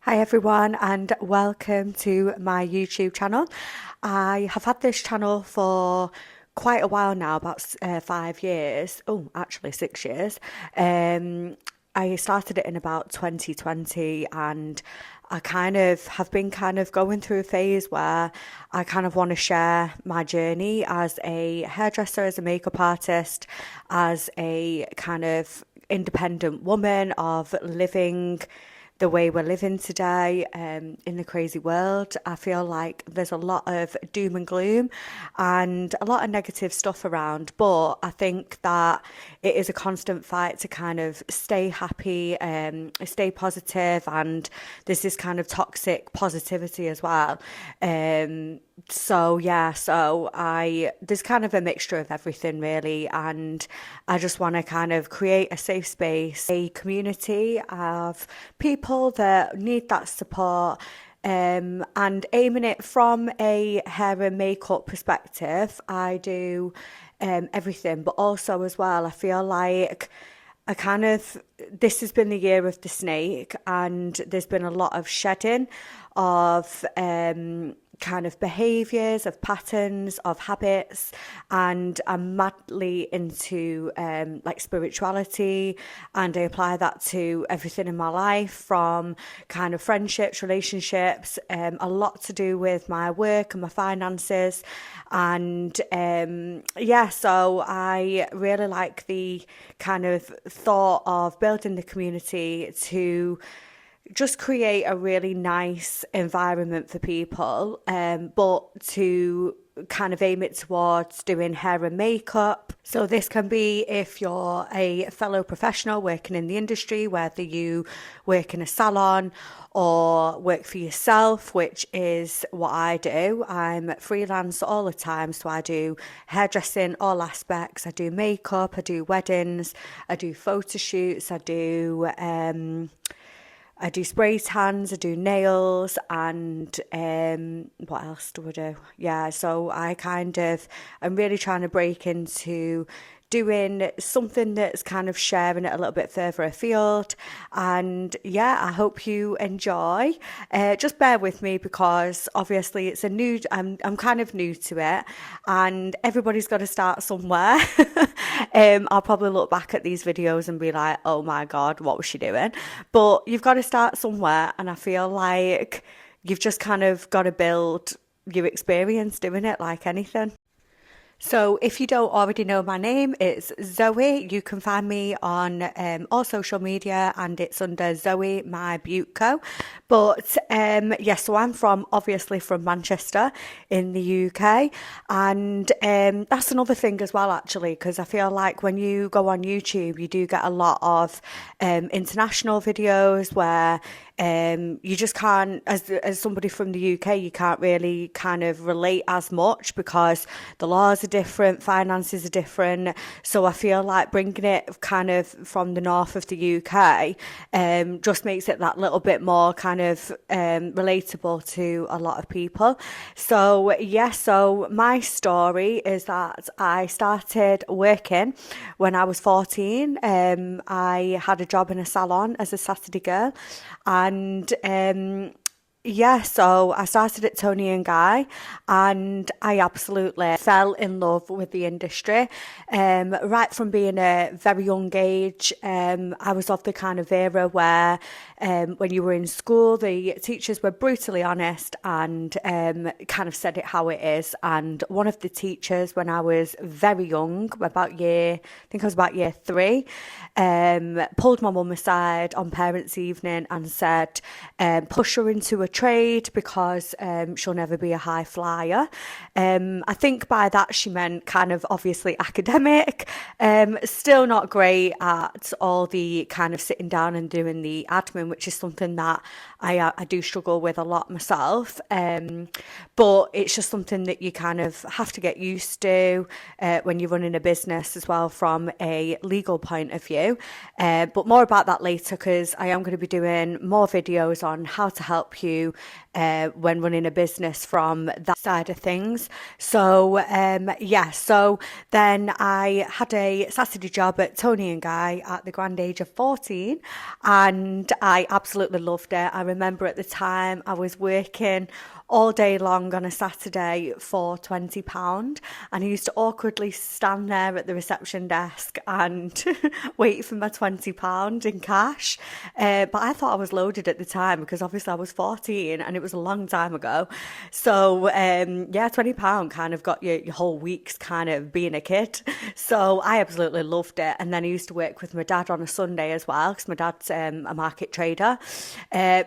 Hi everyone and welcome to my YouTube channel. I have had this channel for quite a while now, about 5 years. Oh, actually 6 years. I started it in about 2020 and I kind of have been going through a phase where I kind of want to share my journey as a hairdresser, as a makeup artist, as a kind of independent woman of living the way we're living today in the crazy world. I feel like there's a lot of doom and gloom and a lot of negative stuff around, but I think that it is a constant fight to kind of stay happy, stay positive, and there's this kind of toxic positivity as well. So there's kind of a mixture of everything really, and I just want to kind of create a safe space, a community of people that need that support, and aiming it from a hair and makeup perspective. I do everything, but also as well, I feel like this has been the year of the snake, and there's been a lot of shedding of kind of behaviours, of patterns, of habits, and I'm madly into like spirituality, and I apply that to everything in my life, from kind of friendships, relationships, a lot to do with my work and my finances, and so I really like the kind of thought of building the community to just create a really nice environment for people, but to kind of aim it towards doing hair and makeup. So this can be if you're a fellow professional working in the industry, whether you work in a salon or work for yourself, which is what I do. I'm freelance all the time, so I do hairdressing, all aspects. I do makeup, I do weddings, I do photo shoots, I do spray tans, I do nails, and what else do I do? Yeah, so I'm really trying to break into doing something that's kind of sharing it a little bit further afield. And yeah, I hope you enjoy. Just bear with me because obviously I'm kind of new to it, and everybody's got to start somewhere. I'll probably look back at these videos and be like, oh my God, what was she doing? But you've got to start somewhere, and I feel like you've just kind of got to build your experience doing it like anything. So if you don't already know my name, it's Zoe. You can find me on all social media, and it's under Zowie My Beauty Co. But so I'm obviously from Manchester in the UK, and that's another thing as well actually, because I feel like when you go on YouTube, you do get a lot of international videos where you just can't, as somebody from the UK, you can't really kind of relate as much because the laws are different, finances are different. So I feel like bringing it kind of from the north of the UK just makes it that little bit more kind of relatable to a lot of people. So so my story is that I started working when I was 14. I had a job in a salon as a Saturday girl, and so I started at Tony and Guy, and I absolutely fell in love with the industry. Right from being a very young age, I was of the kind of era where when you were in school, the teachers were brutally honest and kind of said it how it is. And one of the teachers, when I was very young, I think I was about year 3, pulled my mum aside on parents' evening and said, push her into a trade because she'll never be a high flyer. I think by that she meant kind of obviously academic, still not great at all the kind of sitting down and doing the admin, which is something that I do struggle with a lot myself. But it's just something that you kind of have to get used to when you're running a business as well from a legal point of view. But more about that later, because I am going to be doing more videos on how to help you when running a business from that side of things. So so then I had a Saturday job at Tony and Guy at the grand age of 14, and I I absolutely loved it. I remember at the time I was working all day long on a Saturday for £20, and I used to awkwardly stand there at the reception desk and wait for my £20 in cash. But I thought I was loaded at the time because obviously I was 14 and it was a long time ago. So yeah, £20 kind of got your whole week's kind of being a kid. So I absolutely loved it. And then I used to work with my dad on a Sunday as well because my dad's a market trader,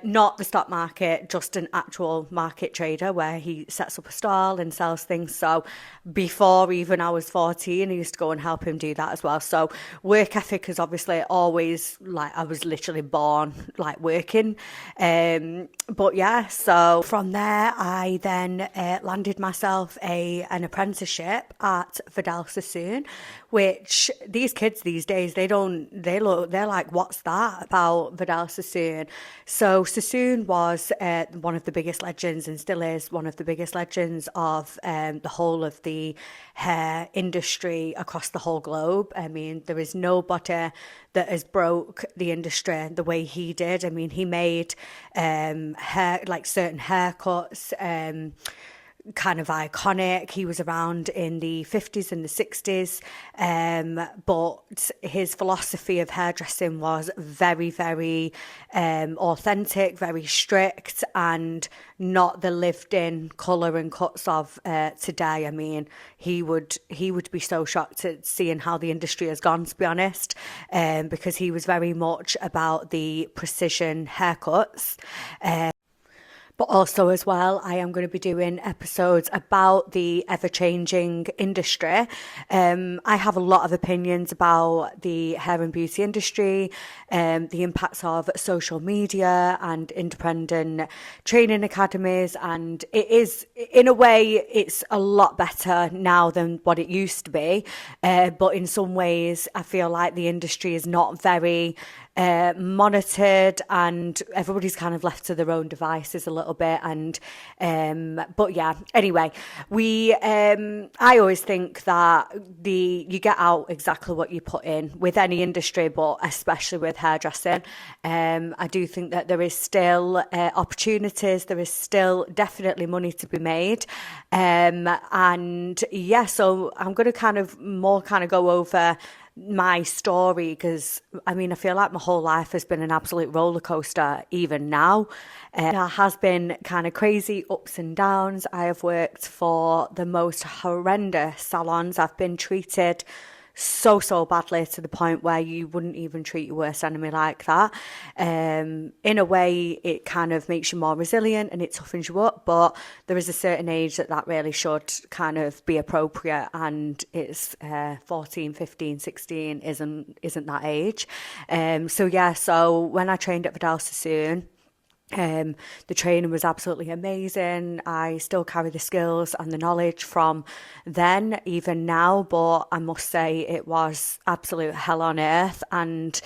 not the stock market, just an actual market trader where he sets up a stall and sells things. So before even I was 14, I used to go and help him do that as well. So work ethic is obviously always like I was literally born like working. But yeah, so from there I then landed myself an apprenticeship at Vidal Sassoon, which these kids these days they're like, what's that about Vidal Sassoon? So Sassoon was one of the biggest legends and still is one of the biggest legends of the whole of the hair industry across the whole globe. I mean, there is nobody that has broke the industry the way he did. I mean, he made hair, like certain haircuts, kind of iconic. He was around in the 50s and the 60s, but his philosophy of hairdressing was very, very authentic, very strict, and not the lived-in colour and cuts of today. I mean, he would be so shocked at seeing how the industry has gone, to be honest, because he was very much about the precision haircuts. But also as well, I am going to be doing episodes about the ever-changing industry. I have a lot of opinions about the hair and beauty industry, the impacts of social media and independent training academies. And it is, in a way, it's a lot better now than what it used to be. But in some ways, I feel like the industry is not very monitored, and everybody's kind of left to their own devices a little bit. And but yeah, anyway, I always think that you get out exactly what you put in with any industry, but especially with hairdressing. I do think that there is still opportunities, there is still definitely money to be made. And yeah, so I'm going to kind of go over my story, because I mean, I feel like my whole life has been an absolute roller coaster even now. It has been kind of crazy ups and downs. I have worked for the most horrendous salons. I've been treated so badly to the point where you wouldn't even treat your worst enemy like that. In a way, it kind of makes you more resilient and it toughens you up, but there is a certain age that really should kind of be appropriate, and it's 14, 15, 16 isn't that age. So yeah, so when I trained at Vidal Sassoon, the training was absolutely amazing. I still carry the skills and the knowledge from then, even now, but I must say it was absolute hell on earth. And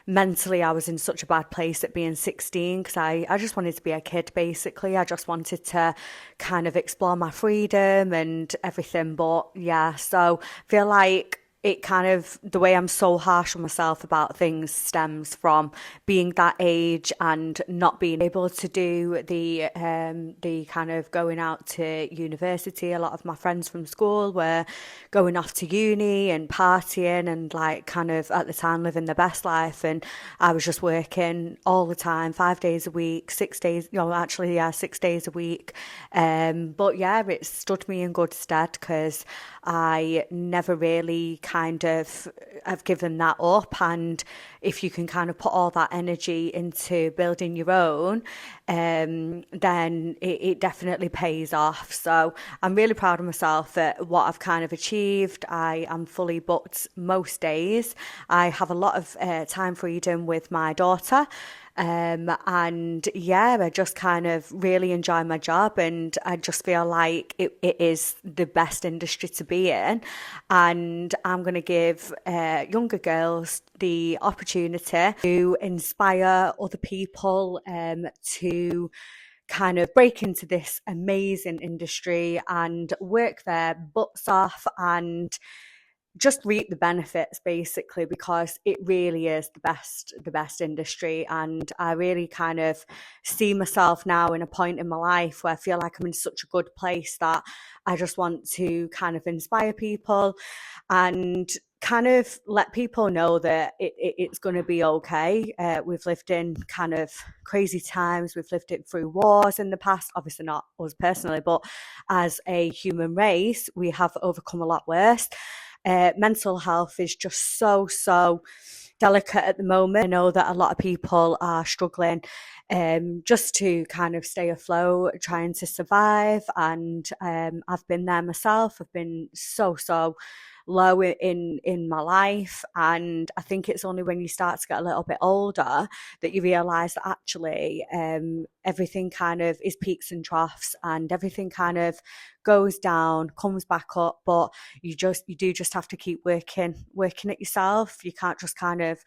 mentally, I was in such a bad place at being 16 because I just wanted to be a kid, basically. I just wanted to kind of explore my freedom and everything. But yeah, so I feel like it kind of, the way I'm so harsh on myself about things stems from being that age and not being able to do the kind of going out to university. A lot of my friends from school were going off to uni and partying and like kind of at the time living the best life, and I was just working all the time, 5 days a week, 6 days, actually, yeah, 6 days a week. But yeah, it stood me in good stead because I never really kind of have given that up. And if you can kind of put all that energy into building your own, then it definitely pays off. So I'm really proud of myself at what I've kind of achieved. I am fully booked most days. I have a lot of time freedom with my daughter. And yeah, I just kind of really enjoy my job, and I just feel like it is the best industry to be in. And I'm going to give younger girls the opportunity to inspire other people to kind of break into this amazing industry and work their butts off and just reap the benefits basically, because it really is the best industry. And I really kind of see myself now in a point in my life where I feel like I'm in such a good place that I just want to kind of inspire people and kind of let people know that it's going to be okay. We've lived in kind of crazy times. We've lived it through wars in the past, obviously not us personally, but as a human race, we have overcome a lot worse. Mental health is just so delicate at the moment. I know that a lot of people are struggling just to kind of stay afloat, trying to survive. And I've been there myself. I've been so low in my life, and I think it's only when you start to get a little bit older that you realize that actually everything kind of is peaks and troughs, and everything kind of goes down, comes back up, but you do just have to keep working at yourself. You can't just kind of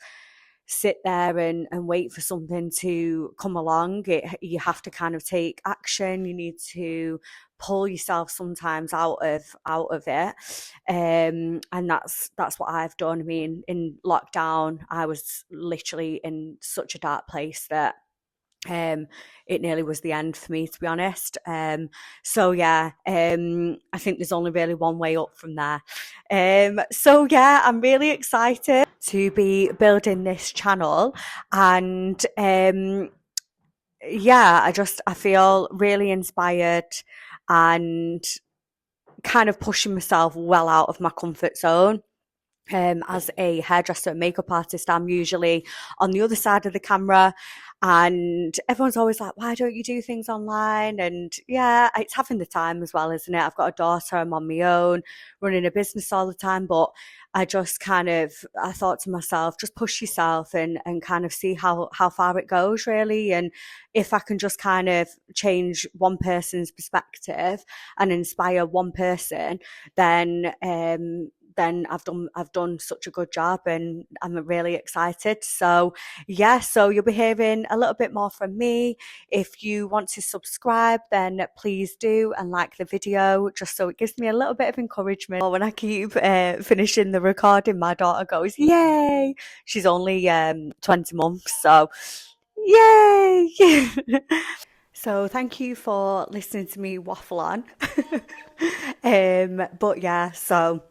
sit there and wait for something to come along. You have to kind of take action. You need to pull yourself sometimes out of it, and that's what I've done. I mean, in lockdown, I was literally in such a dark place that it nearly was the end for me, to be honest. So yeah, I think there's only really one way up from there. So yeah, I'm really excited to be building this channel, and yeah, I feel really inspired and kind of pushing myself well out of my comfort zone. As a hairdresser and makeup artist, I'm usually on the other side of the camera, and everyone's always like, why don't you do things online? And yeah, it's having the time as well, isn't it? I've got a daughter, I'm on my own, running a business all the time, but I thought to myself, just push yourself and kind of see how far it goes, really. And if I can just kind of change one person's perspective and inspire one person, then I've done such a good job, and I'm really excited. So yeah, so you'll be hearing a little bit more from me. If you want to subscribe, then please do, and like the video, just so it gives me a little bit of encouragement. When I keep finishing the recording, my daughter goes, yay! She's only 20 months, so yay! So thank you for listening to me waffle on. But yeah, so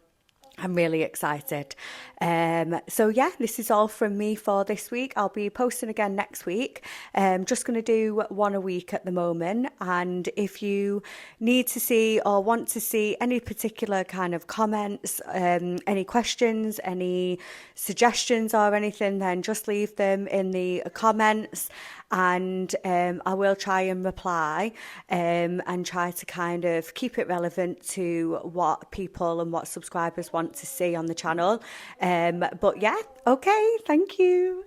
I'm really excited. So yeah, this is all from me for this week. I'll be posting again next week. Just going to do one a week at the moment. And if you need to see or want to see any particular kind of comments, any questions, any suggestions or anything, then just leave them in the comments, and I will try and reply, and try to kind of keep it relevant to what people and what subscribers want to see on the channel. But yeah, okay, thank you.